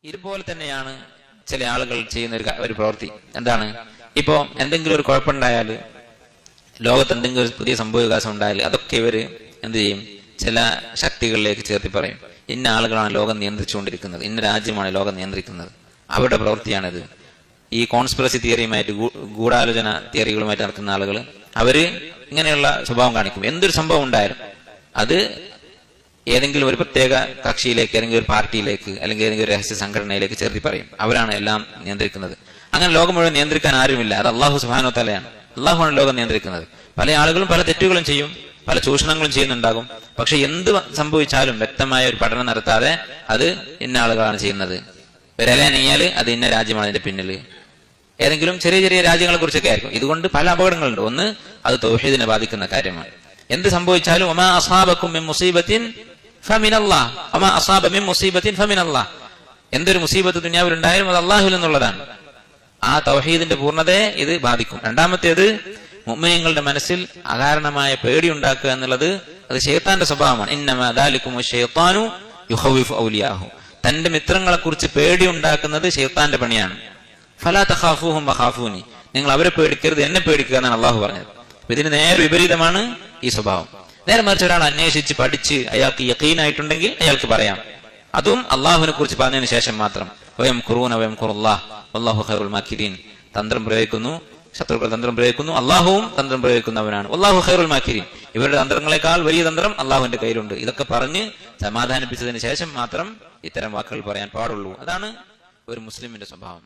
ഇതുപോലെ തന്നെയാണ് ചില ആളുകൾ ചെയ്യുന്ന ഒരു പ്രവൃത്തി. എന്താണ്? ഇപ്പോ എന്തെങ്കിലും ഒരു കുഴപ്പമുണ്ടായാൽ, ലോകത്ത് എന്തെങ്കിലും ഒരു പുതിയ സംഭവവികാസം ഉണ്ടായാൽ അതൊക്കെ ഇവര് എന്ത് ചെയ്യും? ചില ശക്തികളിലേക്ക് ചേർത്തി പറയും, ഇന്ന ആളുകളാണ് ലോകം നിയന്ത്രിച്ചുകൊണ്ടിരിക്കുന്നത്, ഇന്ന രാജ്യമാണ് ലോകം നിയന്ത്രിക്കുന്നത്, അവരുടെ പ്രവൃത്തിയാണിത്. ഈ കോൺസ്പിറസി തിയറിയുമായിട്ട്, ഗൂഢാലോചന തിയറികളുമായിട്ട് നടക്കുന്ന ആളുകൾ അവര് ഇങ്ങനെയുള്ള സ്വഭാവം കാണിക്കും. എന്തൊരു സംഭവം ഉണ്ടായാലും അത് ഏതെങ്കിലും ഒരു പ്രത്യേക കക്ഷിയിലേക്ക്, അല്ലെങ്കിൽ ഒരു പാർട്ടിയിലേക്ക്, അല്ലെങ്കിൽ ഏതെങ്കിലും ഒരു രഹസ്യ സംഘടനയിലേക്ക് ചേർത്തി പറയും, അവരാണ് എല്ലാം നിയന്ത്രിക്കുന്നത്. അങ്ങനെ ലോകം മുഴുവൻ നിയന്ത്രിക്കാൻ ആരുമില്ല, അത് അള്ളാഹു സുബ്ഹാനഹു വ തആലയാണ്. അള്ളാഹുവാണ് ലോകം നിയന്ത്രിക്കുന്നത്. പല ആളുകളും പല തെറ്റുകളും ചെയ്യും, പല ചൂഷണങ്ങളും ചെയ്യുന്നുണ്ടാകും. പക്ഷെ എന്ത് സംഭവിച്ചാലും വ്യക്തമായ ഒരു പഠനം നടത്താതെ അത് ഇന്ന ആളുകളാണ് ചെയ്യുന്നത്, വിരലനങ്ങിയാല് അത് ഇന്ന രാജ്യമാണ് അതിന്റെ പിന്നില്, ഏതെങ്കിലും ചെറിയ ചെറിയ രാജ്യങ്ങളെ കുറിച്ചൊക്കെ ആയിരിക്കും. ഇതുകൊണ്ട് പല അപകടങ്ങളുണ്ട്. ഒന്ന്, അത് തൗഹീദിനെ ബാധിക്കുന്ന കാര്യമാണ്. എന്ത് സംഭവിച്ചാലും വമാ അസാബകും മിൻ മുസീബത്തിൻ ഫമിനല്ലാഹ് വമാ അസാബ മിൻ മുസീബത്തിൻ ഫമിനല്ലാഹ്, എന്തൊരു മുസീബത്ത് ദുനിയാവിൽ ഉണ്ടായാലും അത് അള്ളാഹുവിൽ നിന്നുള്ളതാണ്. ആ തൗഹീദിന്റെ പൂർണ്ണതയെ ഇത് ബാധിക്കും. രണ്ടാമത്തേത്, മുഅ്മിനീങ്ങളുടെ മനസ്സിൽ അകാരണമായ പേടി ഉണ്ടാക്കുക എന്നുള്ളത് അത് ശൈത്താന്റെ സ്വഭാവമാണ്. ഇന്നമാ ദാലികും ശൈത്താനു യുഖവിഫു ഔലിയാഹു, തന്റെ മിത്രങ്ങളെ കുറിച്ച് പേടി ഉണ്ടാക്കുന്നത് ശൈത്താന്റെ പണിയാണ്. ഫലാ തഖാഫൂഹും വഖാഫൂനി, നിങ്ങൾ അവരെ പേടിക്കരുത്, എന്നെ പേടിക്കുക എന്നാണ് അള്ളാഹു പറഞ്ഞത്. ഇതിന് നേരെ വിപരീതമാണ് ഈ സ്വഭാവം. നേരെ മറിച്ച് ഒരാൾ അന്വേഷിച്ച് പഠിച്ച് അയാൾക്ക് യഖീനായിട്ടുണ്ടെങ്കിൽ അയാൾക്ക് പറയാം. അതും അള്ളാഹുവിനെ കുറിച്ച് പറഞ്ഞതിന് ശേഷം മാത്രം. വയംകുറൂന വയംകുറുല്ലാഹ് വല്ലാഹു ഖൈറുൽ മാക്കിരീൻ, തന്ത്രം പ്രയോഗിക്കുന്നു, ശത്രുക്കൾ തന്ത്രം പ്രയോഗിക്കുന്നു, അള്ളാഹുവും തന്ത്രം പ്രയോഗിക്കുന്നവനാണ്. വല്ലാഹു ഖൈറുൽ മാക്കിരീൻ, ഇവരുടെ തന്ത്രങ്ങളെക്കാൾ വലിയ തന്ത്രം അള്ളാഹുവിന്റെ കയ്യിലുണ്ട്. ഇതൊക്കെ പറഞ്ഞ് സമാധാനിപ്പിച്ചതിന് ശേഷം മാത്രം ഇത്തരം വാക്കുകൾ പറയാൻ പാടുള്ളൂ. അതാണ് ഒരു മുസ്ലിമിന്റെ സ്വഭാവം.